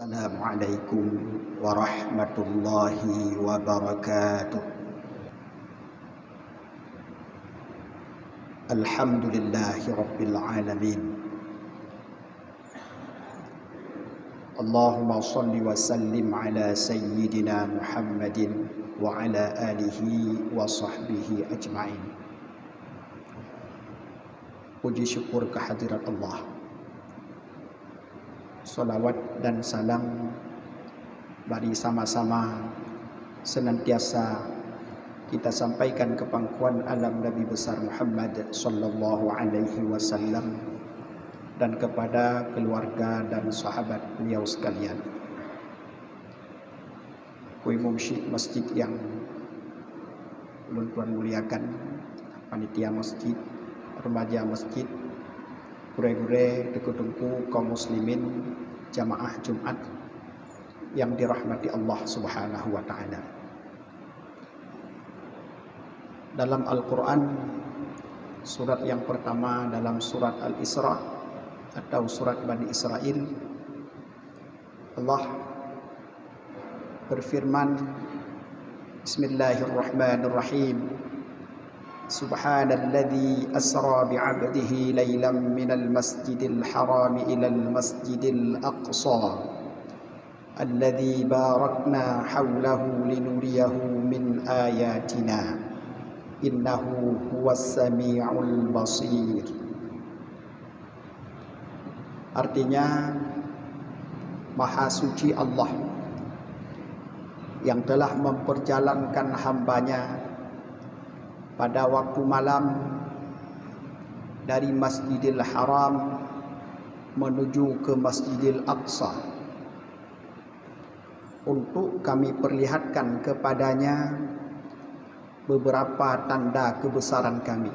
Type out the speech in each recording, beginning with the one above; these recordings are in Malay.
Assalamualaikum warahmatullahi wabarakatuh. Alhamdulillahi rabbil alamin. Allahumma salli wa sallim ala sayyidina Muhammadin wa ala alihi wa sahbihi ajma'in. Puji syukur kehadirat Allah. Salawat dan salam mari sama-sama senantiasa kita sampaikan ke pangkuan alam Nabi besar Muhammad sallallahu alaihi wasallam dan kepada keluarga dan sahabat beliau sekalian. Imam Syekh masjid yang tuan muliakan, panitia masjid, remaja masjid, gure-gure dekudungku kaum muslimin jamaah Jumat yang dirahmati Allah Subhanahu wa taala. Dalam Al-Qur'an surat yang pertama dalam surat Al-Isra atau surat Bani Israel, Allah berfirman, Bismillahirrahmanirrahim. Subhanalladzi asra bi'abdihi laylan minal masjidil haram ilal masjidil aqsa alladzi barakna hawlahu linuriyahu min ayatina innahu huwas sami'ul basir. Artinya, Maha suci Allah yang telah memperjalankan hambanya pada waktu malam dari Masjidil Haram menuju ke Masjidil Aqsa untuk kami perlihatkan kepadanya beberapa tanda kebesaran kami.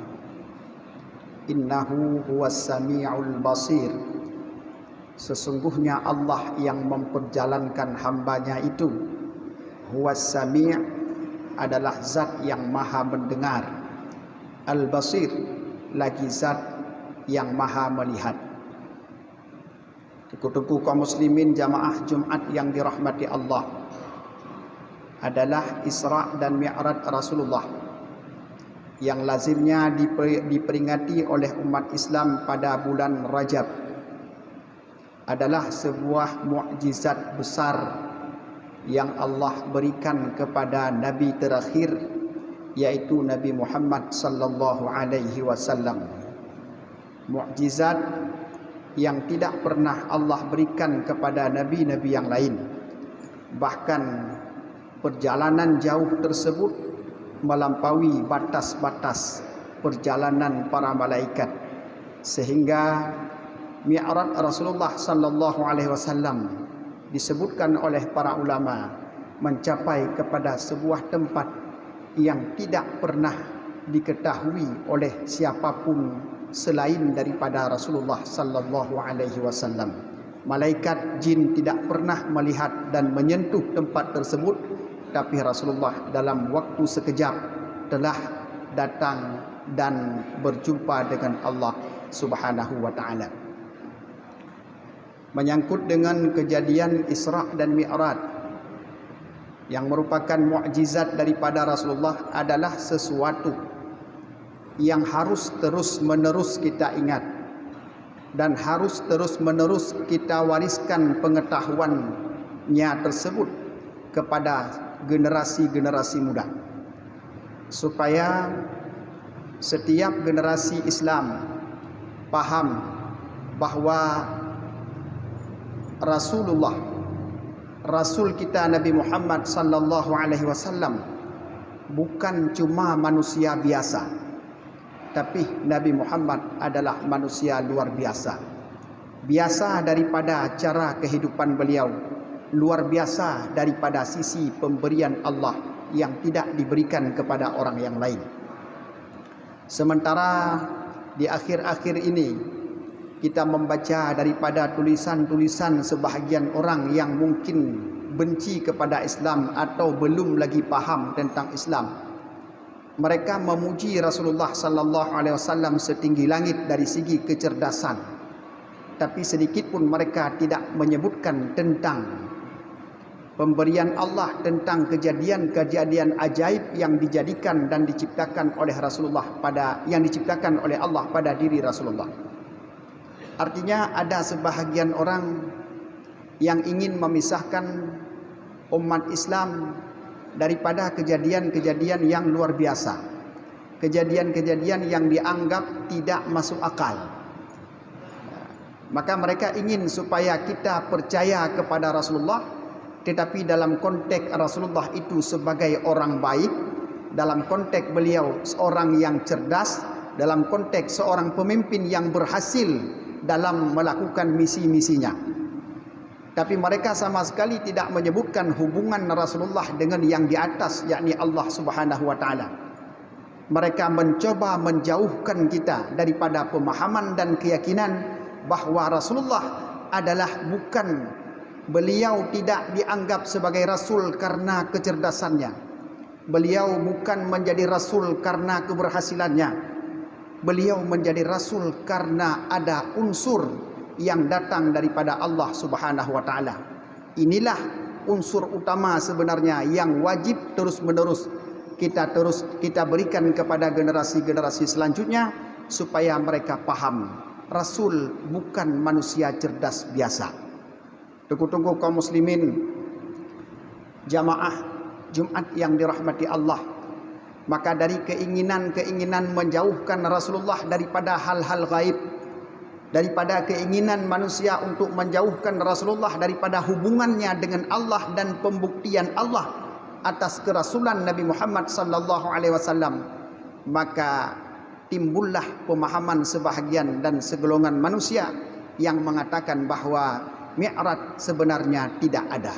Innahu huwas sami'ul basir. Sesungguhnya Allah yang memperjalankan hambanya itu, huwas sami' adalah zat yang maha mendengar, al-basir lagi zat yang maha melihat. Tuku-tuku kaum muslimin jamaah Jumat yang dirahmati Allah, adalah Isra dan Mi'raj Rasulullah yang lazimnya diperingati oleh umat Islam pada bulan Rajab, adalah sebuah mukjizat besar yang Allah berikan kepada Nabi terakhir, yaitu Nabi Muhammad sallallahu alaihi wasallam. Mukjizat yang tidak pernah Allah berikan kepada nabi-nabi yang lain. Bahkan perjalanan jauh tersebut melampaui batas-batas perjalanan para malaikat, sehingga Mi'raj Rasulullah sallallahu alaihi wasallam disebutkan oleh para ulama mencapai kepada sebuah tempat yang tidak pernah diketahui oleh siapapun selain daripada Rasulullah sallallahu alaihi wasallam. Malaikat jin tidak pernah melihat dan menyentuh tempat tersebut, tapi Rasulullah dalam waktu sekejap telah datang dan berjumpa dengan Allah Subhanahu wa taala. Menyangkut dengan kejadian Isra dan Mi'raj yang merupakan mukjizat daripada Rasulullah, adalah sesuatu yang harus terus-menerus kita ingat dan harus terus-menerus kita wariskan pengetahuannya tersebut kepada generasi-generasi muda, supaya setiap generasi Islam paham bahawa Rasul kita Nabi Muhammad sallallahu alaihi wasallam bukan cuma manusia biasa, tapi Nabi Muhammad adalah manusia luar biasa. Biasa daripada cara kehidupan beliau, luar biasa daripada sisi pemberian Allah yang tidak diberikan kepada orang yang lain. Sementara di akhir-akhir ini kita membaca daripada tulisan-tulisan sebahagian orang yang mungkin benci kepada Islam atau belum lagi faham tentang Islam. Mereka memuji Rasulullah sallallahu alaihi wasallam setinggi langit dari segi kecerdasan, tapi sedikit pun mereka tidak menyebutkan tentang pemberian Allah, tentang kejadian-kejadian ajaib yang dijadikan dan diciptakan oleh Allah pada diri Rasulullah. Artinya ada sebahagian orang yang ingin memisahkan umat Islam daripada kejadian-kejadian yang luar biasa, kejadian-kejadian yang dianggap tidak masuk akal. Maka mereka ingin supaya kita percaya kepada Rasulullah, tetapi dalam konteks Rasulullah itu sebagai orang baik, dalam konteks beliau seorang yang cerdas, dalam konteks seorang pemimpin yang berhasil dalam melakukan misi-misinya. Tapi mereka sama sekali tidak menyebutkan hubungan Rasulullah dengan yang di atas, yakni Allah Subhanahu wa taala. Mereka mencoba menjauhkan kita daripada pemahaman dan keyakinan bahawa Rasulullah adalah bukan, beliau tidak dianggap sebagai rasul karena kecerdasannya. Beliau bukan menjadi rasul karena keberhasilannya. Beliau menjadi rasul karena ada unsur yang datang daripada Allah Subhanahu wa taala. Inilah unsur utama sebenarnya yang wajib terus-menerus kita berikan kepada generasi-generasi selanjutnya supaya mereka paham Rasul bukan manusia cerdas biasa. Tunggu-tunggu kaum muslimin jamaah Jumat yang dirahmati Allah, maka dari keinginan menjauhkan Rasulullah daripada hal-hal gaib, daripada keinginan manusia untuk menjauhkan Rasulullah daripada hubungannya dengan Allah dan pembuktian Allah atas kerasulan Nabi Muhammad sallallahu alaihi wasallam, maka timbullah pemahaman sebahagian dan segolongan manusia yang mengatakan bahawa Mi'raj sebenarnya tidak ada.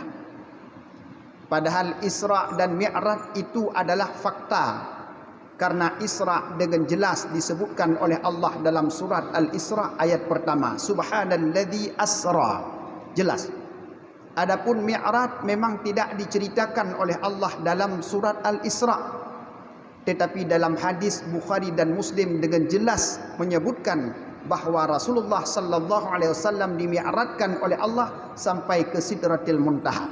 Padahal Isra dan Mi'raj itu adalah fakta, karena Isra dengan jelas disebutkan oleh Allah dalam surat Al-Isra ayat pertama, Subhanalladzi asra, jelas. Adapun Mi'raj memang tidak diceritakan oleh Allah dalam surat Al-Isra, tetapi dalam hadis Bukhari dan Muslim dengan jelas menyebutkan bahawa Rasulullah sallallahu alaihi wasallam dimi'rajkan oleh Allah sampai ke Sidratil Muntaha.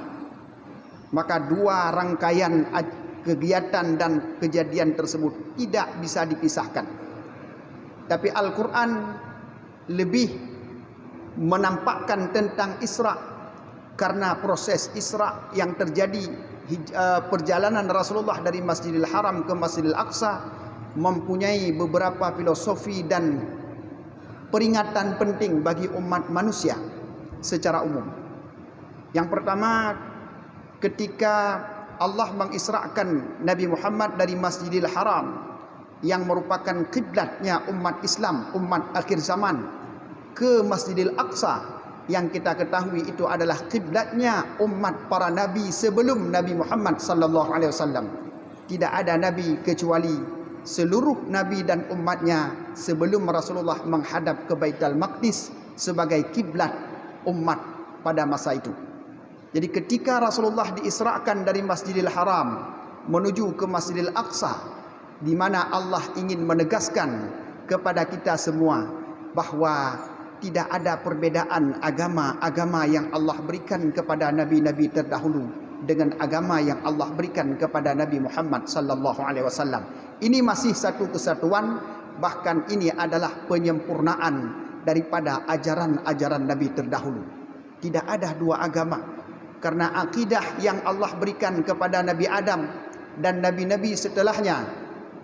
Maka dua rangkaian kegiatan dan kejadian tersebut tidak bisa dipisahkan. Tapi Al-Quran lebih menampakkan tentang Isra, karena proses Isra yang terjadi, perjalanan Rasulullah dari Masjidil Haram ke Masjidil Aqsa mempunyai beberapa filosofi dan peringatan penting bagi umat manusia secara umum. Yang pertama, ketika Allah mengisrakan Nabi Muhammad dari Masjidil Haram yang merupakan kiblatnya umat Islam, umat akhir zaman, ke Masjidil Aqsa yang kita ketahui itu adalah kiblatnya umat para nabi sebelum Nabi Muhammad sallallahu alaihi wasallam. Tidak ada nabi kecuali seluruh nabi dan umatnya sebelum Rasulullah menghadap ke Baitul Maqdis sebagai kiblat umat pada masa itu. Jadi ketika Rasulullah diisrakan dari Masjidil Haram menuju ke Masjidil Aqsa, di mana Allah ingin menegaskan kepada kita semua bahawa tidak ada perbedaan agama yang Allah berikan kepada nabi-nabi terdahulu dengan agama yang Allah berikan kepada Nabi Muhammad sallallahu alaihi wasallam. Ini masih satu kesatuan, bahkan ini adalah penyempurnaan daripada ajaran-ajaran nabi terdahulu. Tidak ada dua agama, karena akidah yang Allah berikan kepada Nabi Adam dan nabi-nabi setelahnya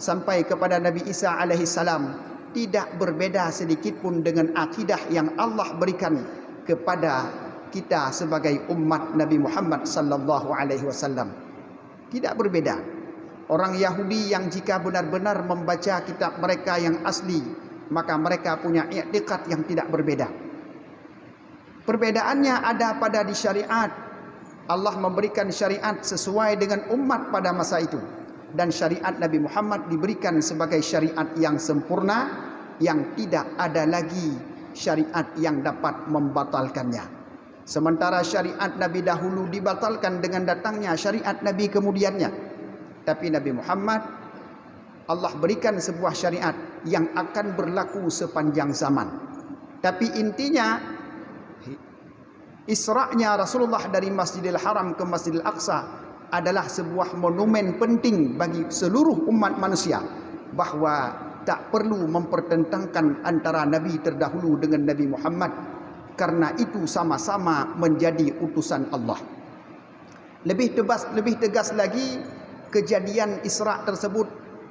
sampai kepada Nabi Isa alaihi salam tidak berbeda sedikit pun dengan akidah yang Allah berikan kepada kita sebagai umat Nabi Muhammad sallallahu alaihi wasallam. Tidak berbeda. Orang Yahudi yang jika benar-benar membaca kitab mereka yang asli, maka mereka punya i'tiqad yang tidak berbeda. Perbedaannya ada pada di syariat. Allah memberikan syariat sesuai dengan umat pada masa itu, dan syariat Nabi Muhammad diberikan sebagai syariat yang sempurna, yang tidak ada lagi syariat yang dapat membatalkannya. Sementara syariat Nabi dahulu dibatalkan dengan datangnya syariat Nabi kemudiannya. Tapi Nabi Muhammad, Allah berikan sebuah syariat yang akan berlaku sepanjang zaman. Tapi intinya Isra'nya Rasulullah dari Masjidil Haram ke Masjidil Aqsa adalah sebuah monumen penting bagi seluruh umat manusia, bahawa tak perlu mempertentangkan antara Nabi terdahulu dengan Nabi Muhammad, karena itu sama-sama menjadi utusan Allah. Lebih tegas lagi, kejadian Isra' tersebut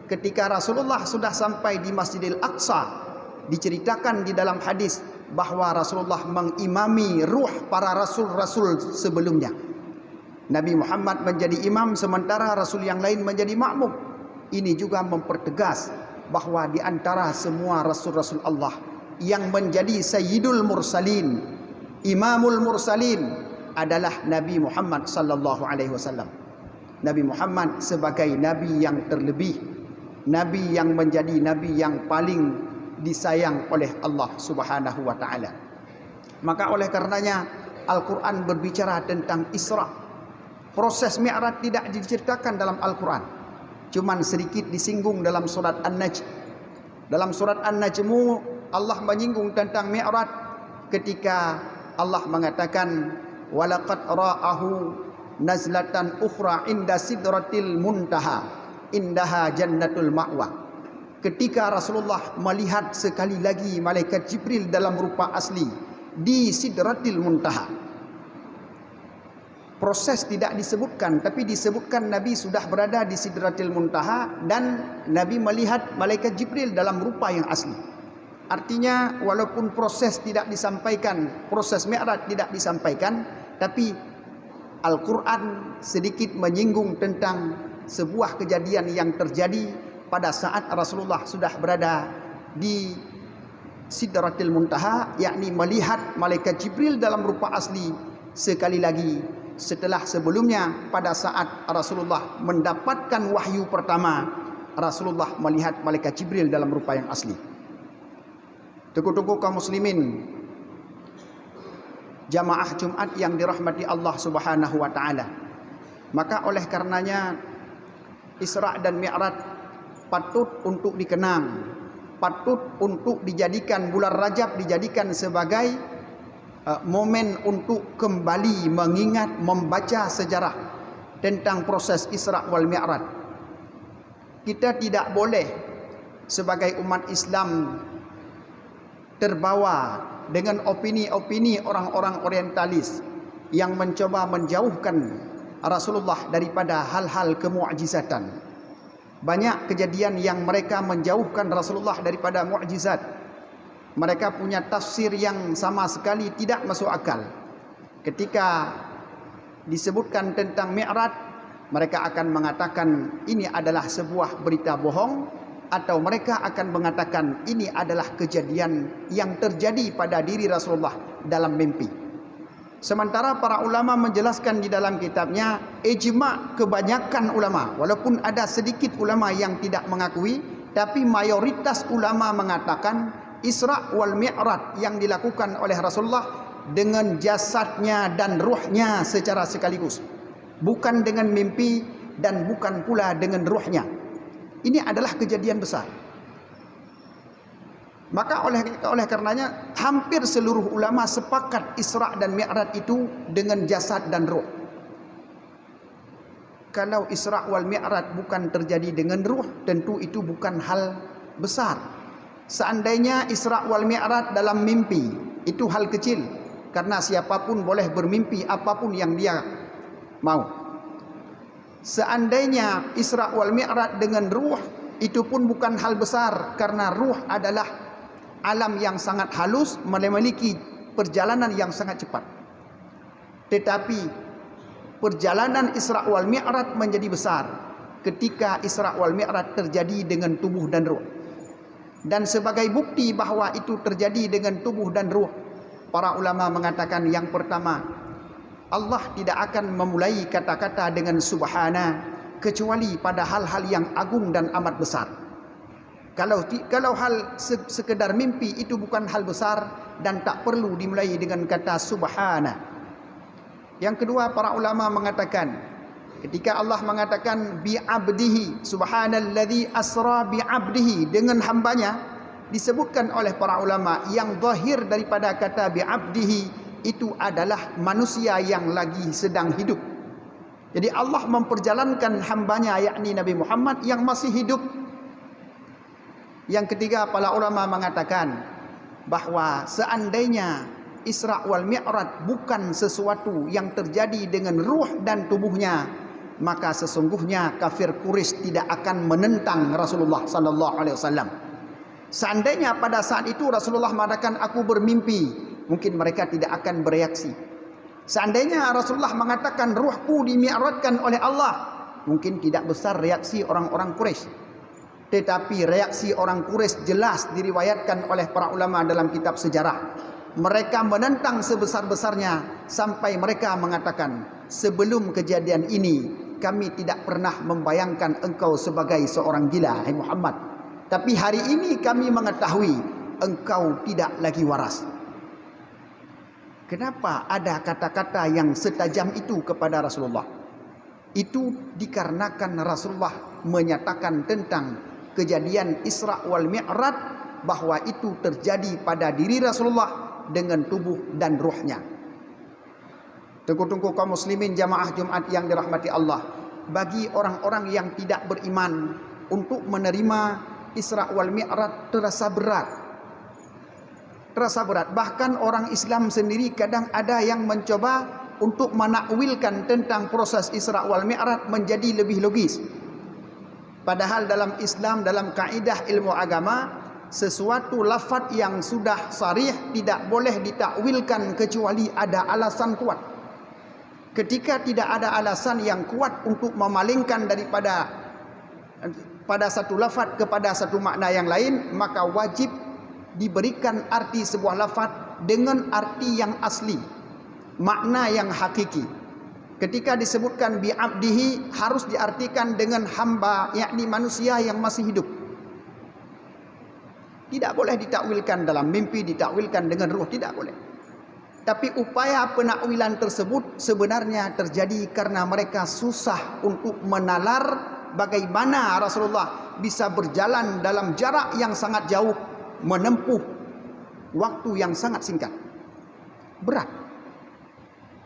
ketika Rasulullah sudah sampai di Masjidil Aqsa, diceritakan di dalam hadis bahawa Rasulullah mengimami ruh para rasul-rasul sebelumnya. Nabi Muhammad menjadi imam sementara rasul yang lain menjadi makmum. Ini juga mempertegas bahawa di antara semua rasul-rasul Allah yang menjadi sayyidul mursalin, imamul mursalin adalah Nabi Muhammad sallallahu alaihi wasallam. Nabi Muhammad sebagai nabi yang terlebih, nabi yang menjadi nabi yang paling disayang oleh Allah Subhanahu wa taala. Maka oleh karenanya Al-Quran berbicara tentang Isra'. Proses Mi'raj tidak diceritakan dalam Al-Quran, cuman sedikit disinggung dalam surat An-Najm. Dalam surat An-Najm Allah menyinggung tentang Mi'raj ketika Allah mengatakan walaqad ra'ahu nazlatan ukhra inda sidratil muntaha indaha jannatul ma'wa. Ketika Rasulullah melihat sekali lagi malaikat Jibril dalam rupa asli di Sidratil Muntaha. Proses tidak disebutkan, tapi disebutkan Nabi sudah berada di Sidratil Muntaha dan Nabi melihat malaikat Jibril dalam rupa yang asli. Artinya walaupun proses tidak disampaikan, proses Mi'raj tidak disampaikan, tapi Al-Quran sedikit menyinggung tentang sebuah kejadian yang terjadi pada saat Rasulullah sudah berada di Sidratil Muntaha, yakni melihat malaikat Jibril dalam rupa asli sekali lagi setelah sebelumnya pada saat Rasulullah mendapatkan wahyu pertama, Rasulullah melihat malaikat Jibril dalam rupa yang asli. Tuku-tuku kaum muslimin, jamaah Jumat yang dirahmati Allah Subhanahu wa taala. Maka oleh karenanya Isra' dan Mi'raj patut untuk dikenang, patut untuk dijadikan bulan Rajab dijadikan sebagai momen untuk kembali mengingat, membaca sejarah tentang proses Isra' wal Mi'raj. Kita tidak boleh sebagai umat Islam terbawa dengan opini-opini orang-orang orientalis yang mencoba menjauhkan Rasulullah daripada hal-hal kemu'jizatan. Banyak kejadian yang mereka menjauhkan Rasulullah daripada mukjizat. Mereka punya tafsir yang sama sekali tidak masuk akal. Ketika disebutkan tentang Mi'raj, mereka akan mengatakan ini adalah sebuah berita bohong, atau mereka akan mengatakan ini adalah kejadian yang terjadi pada diri Rasulullah dalam mimpi. Sementara para ulama menjelaskan di dalam kitabnya, ijma' kebanyakan ulama, walaupun ada sedikit ulama yang tidak mengakui, tapi mayoritas ulama mengatakan Isra' wal Mi'raj yang dilakukan oleh Rasulullah dengan jasadnya dan ruhnya secara sekaligus, bukan dengan mimpi dan bukan pula dengan ruhnya. Ini adalah kejadian besar. Maka oleh karenanya hampir seluruh ulama sepakat Isra' dan Mi'raj itu dengan jasad dan ruh. Kalau Isra' wal Mi'raj bukan terjadi dengan ruh, tentu itu bukan hal besar. Seandainya Isra' wal Mi'raj dalam mimpi, itu hal kecil, karena siapapun boleh bermimpi apapun yang dia mau. Seandainya Isra' wal Mi'raj dengan ruh, itu pun bukan hal besar, karena ruh adalah alam yang sangat halus, memiliki perjalanan yang sangat cepat. Tetapi perjalanan Isra' wal Mi'raj menjadi besar ketika Isra' wal Mi'raj terjadi dengan tubuh dan ruh. Dan sebagai bukti bahawa itu terjadi dengan tubuh dan ruh, para ulama mengatakan yang pertama, Allah tidak akan memulai kata-kata dengan subhana kecuali pada hal-hal yang agung dan amat besar. Kalau hal sekedar mimpi itu bukan hal besar dan tak perlu dimulai dengan kata subhana. Yang kedua, para ulama mengatakan ketika Allah mengatakan bi abdihi, subhanalladzi asra bi abdihi, dengan hambanya, disebutkan oleh para ulama yang zahir daripada kata bi abdihi itu adalah manusia yang lagi sedang hidup. Jadi Allah memperjalankan hambanya yakni Nabi Muhammad yang masih hidup. Yang ketiga, para ulama mengatakan bahawa seandainya Isra wal Mi'raj bukan sesuatu yang terjadi dengan ruh dan tubuhnya, maka sesungguhnya kafir Quraisy tidak akan menentang Rasulullah sallallahu alaihi wasallam. Seandainya pada saat itu Rasulullah mengatakan aku bermimpi, mungkin mereka tidak akan bereaksi. Seandainya Rasulullah mengatakan ruhku dimi'rajkan oleh Allah, mungkin tidak besar reaksi orang-orang Quraisy. Tetapi reaksi orang Quraisy jelas diriwayatkan oleh para ulama dalam kitab sejarah. Mereka menentang sebesar-besarnya sampai mereka mengatakan, sebelum kejadian ini kami tidak pernah membayangkan engkau sebagai seorang gila, hai Muhammad. Tapi hari ini kami mengetahui engkau tidak lagi waras. Kenapa ada kata-kata yang setajam itu kepada Rasulullah? Itu dikarenakan Rasulullah menyatakan tentang kejadian Isra wal Mi'raj bahwa itu terjadi pada diri Rasulullah dengan tubuh dan ruhnya. Tunggu-tunggu kaum muslimin jamaah Jumat yang dirahmati Allah, bagi orang-orang yang tidak beriman untuk menerima Isra wal Mi'raj terasa berat. Terasa berat. Bahkan orang Islam sendiri kadang ada yang mencoba untuk menakwilkan tentang proses Isra wal Mi'raj menjadi lebih logis. Padahal dalam Islam, dalam kaidah ilmu agama, sesuatu lafaz yang sudah sarih tidak boleh ditakwilkan kecuali ada alasan kuat. Ketika tidak ada alasan yang kuat untuk memalingkan daripada pada satu lafaz kepada satu makna yang lain, maka wajib diberikan arti sebuah lafaz dengan arti yang asli, makna yang hakiki. Ketika disebutkan bi'abdihi harus diartikan dengan hamba, yakni manusia yang masih hidup. Tidak boleh ditakwilkan dalam mimpi, ditakwilkan dengan ruh, tidak boleh. Tapi upaya penakwilan tersebut sebenarnya terjadi karena mereka susah untuk menalar bagaimana Rasulullah bisa berjalan dalam jarak yang sangat jauh, menempuh waktu yang sangat singkat. Berat.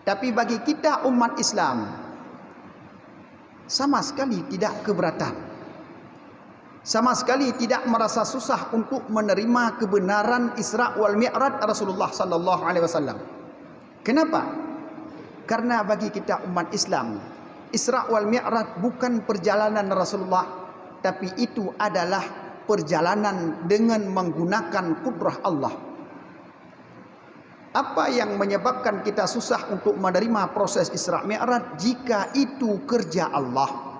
Tapi bagi kita umat Islam sama sekali tidak keberatan. Sama sekali tidak merasa susah untuk menerima kebenaran Isra wal Mi'raj Rasulullah sallallahu alaihi wasallam. Kenapa? Karena bagi kita umat Islam, Isra wal Mi'raj bukan perjalanan Rasulullah, tapi itu adalah perjalanan dengan menggunakan kudrah Allah. Apa yang menyebabkan kita susah untuk menerima proses Isra Mi'raj jika itu kerja Allah?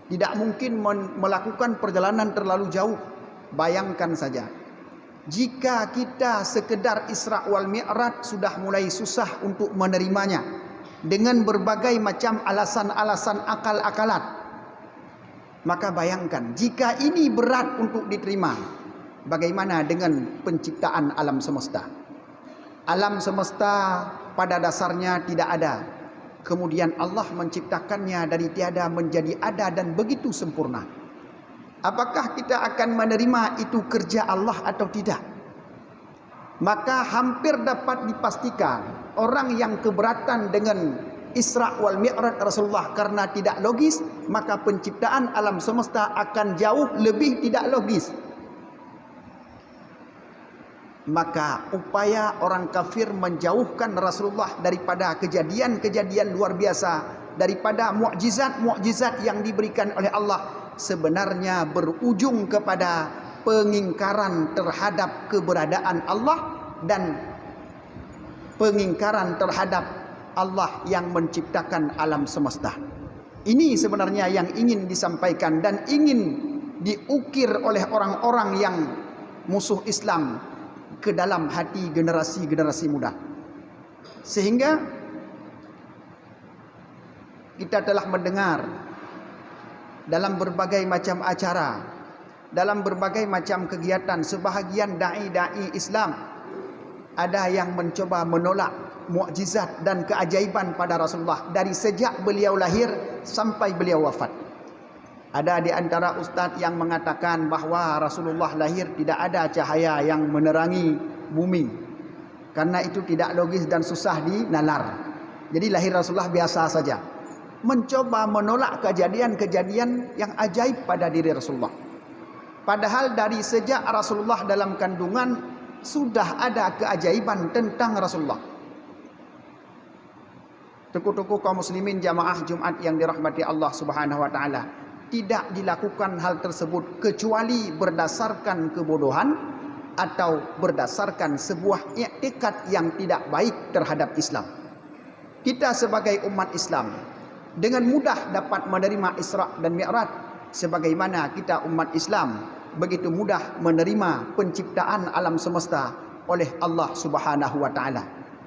Tidak mungkin melakukan perjalanan terlalu jauh. Bayangkan saja, jika kita sekedar Isra wal Mi'raj sudah mulai susah untuk menerimanya dengan berbagai macam alasan-alasan akal-akalan, maka bayangkan jika ini berat untuk diterima, bagaimana dengan penciptaan alam semesta? Alam semesta pada dasarnya tidak ada. Kemudian Allah menciptakannya dari tiada menjadi ada dan begitu sempurna. Apakah kita akan menerima itu kerja Allah atau tidak? Maka hampir dapat dipastikan orang yang keberatan dengan Isra wal Mi'raj Rasulullah karena tidak logis, maka penciptaan alam semesta akan jauh lebih tidak logis. Maka upaya orang kafir menjauhkan Rasulullah daripada kejadian-kejadian luar biasa, daripada mukjizat-mukjizat yang diberikan oleh Allah, sebenarnya berujung kepada pengingkaran terhadap keberadaan Allah dan pengingkaran terhadap Allah yang menciptakan alam semesta. Ini sebenarnya yang ingin disampaikan dan ingin diukir oleh orang-orang yang musuh Islam ke dalam hati generasi-generasi muda. Sehingga kita telah mendengar dalam berbagai macam acara, dalam berbagai macam kegiatan, sebahagian dai-dai Islam ada yang mencoba menolak mukjizat dan keajaiban pada Rasulullah dari sejak beliau lahir sampai beliau wafat. Ada di antara ustaz yang mengatakan bahawa Rasulullah lahir tidak ada cahaya yang menerangi bumi. Karena itu tidak logis dan susah dinalar. Jadi lahir Rasulullah biasa saja. Mencoba menolak kejadian-kejadian yang ajaib pada diri Rasulullah. Padahal dari sejak Rasulullah dalam kandungan sudah ada keajaiban tentang Rasulullah. Tuku-tuku kaum muslimin jamaah Jumat yang dirahmati Allah Subhanahu wa taala, tidak dilakukan hal tersebut kecuali berdasarkan kebodohan atau berdasarkan sebuah i'tikad yang tidak baik terhadap Islam. Kita sebagai umat Islam dengan mudah dapat menerima Isra dan Mi'raj, sebagaimana kita umat Islam begitu mudah menerima penciptaan alam semesta oleh Allah Subhanahu wa taala.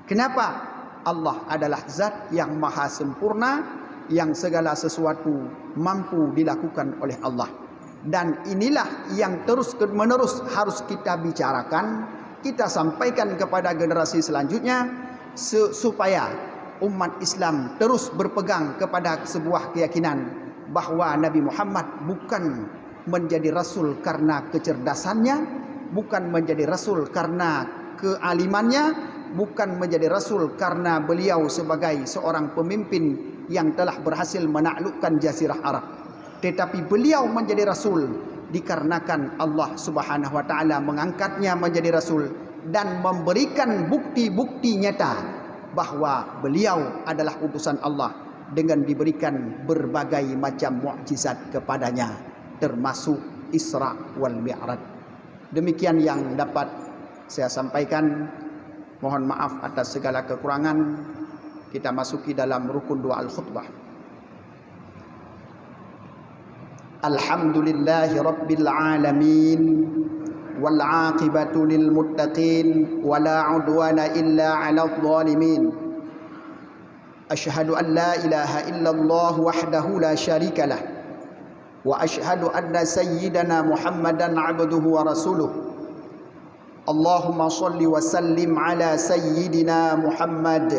Kenapa? Allah adalah zat yang maha sempurna, yang segala sesuatu mampu dilakukan oleh Allah. Dan inilah yang terus menerus harus kita bicarakan, kita sampaikan kepada generasi selanjutnya, supaya umat Islam terus berpegang kepada sebuah keyakinan bahawa Nabi Muhammad bukan menjadi rasul karena kecerdasannya, bukan menjadi rasul karena kealimannya, bukan menjadi rasul karena beliau sebagai seorang pemimpin yang telah berhasil menaklukkan jazirah Arab. Tetapi beliau menjadi rasul dikarenakan Allah Subhanahu wa taala mengangkatnya menjadi rasul dan memberikan bukti-bukti nyata bahawa beliau adalah utusan Allah dengan diberikan berbagai macam mukjizat kepadanya, termasuk Isra wal Mi'raj. Demikian yang dapat saya sampaikan. Mohon maaf atas segala kekurangan. Kita masuki dalam rukun doa al-khutbah. Alhamdulillahi rabbil alamin wal aqibatu lil muttaqin wala udwana illa 'alal zalimin. Asyhadu an la ilaha illallah wahdahu la syarikalah wa asyhadu anna sayyidana Muhammadan 'abduhu wa rasuluh. Allahumma salli wa sallim ala sayyidina Muhammad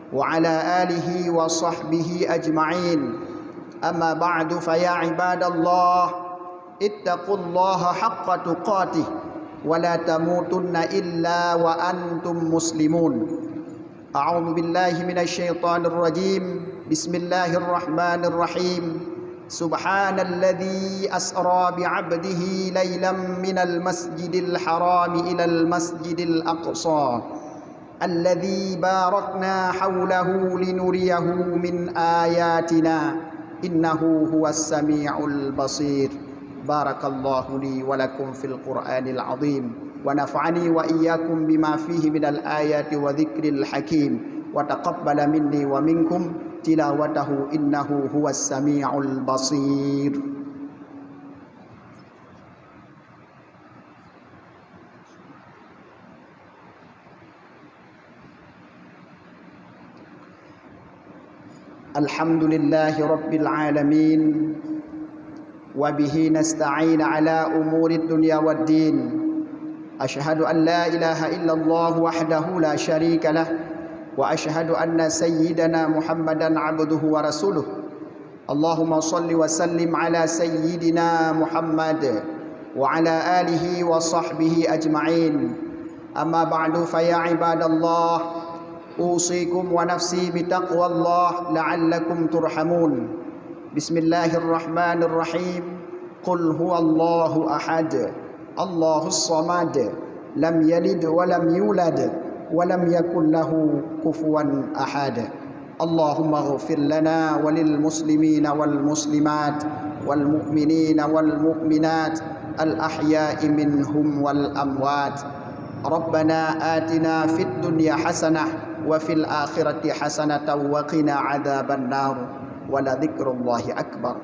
wa ala alihi wa sahbihi ajma'in. Amma ba'du, fa ya ibadallah ittaqullaha haqqa tuqatih wa la tamutunna illa wa antum muslimun. A'udzu billahi minasy syaithanir rajim. Bismillahirrahmanirrahim. Subhanalladzi asra bi'abdihi laylan minal masjidil haram ilal masjidil aqsa alladzi barakna hawlahu linuriyahu min ayatina innahu huwas sami'ul basir. Barakallahu li wa lakum fil Qur'anil azim wa nafa'ani wa iyyakum bima fihi minal ayati wa dzikril hakim wa taqabbala minni wa minkum tilawatahu innahu huwas sami'ul basir. Alhamdulillahi rabbil alamin wa bihi nasta'in ala umurid dunya waddin. Asyhadu an la ilaha illallah wahdahu la syarika lah wa asyhadu anna sayyidana Muhammadan 'abduhu wa rasuluh. Allahumma salli wa sallim ala sayyidina Muhammad wa ala alihi wa sahbihi ajma'in. Amma ba'du, fa ya ibadallah usikum wa nafsi bitaqwallah la'allakum turhamun. Bismillahirrahmanirrahim. Qul huwallahu ahad, Allahus samad, lam yalid wa lam yulad ولم يكن له كفوا أحد. اللهم اغفر لنا وللمسلمين والمسلمات والمؤمنين والمؤمنات الأحياء منهم والأموات. ربنا آتنا في الدنيا حسنة وفي الآخرة حسنة وقنا عذاب النار ولذكر الله أكبر.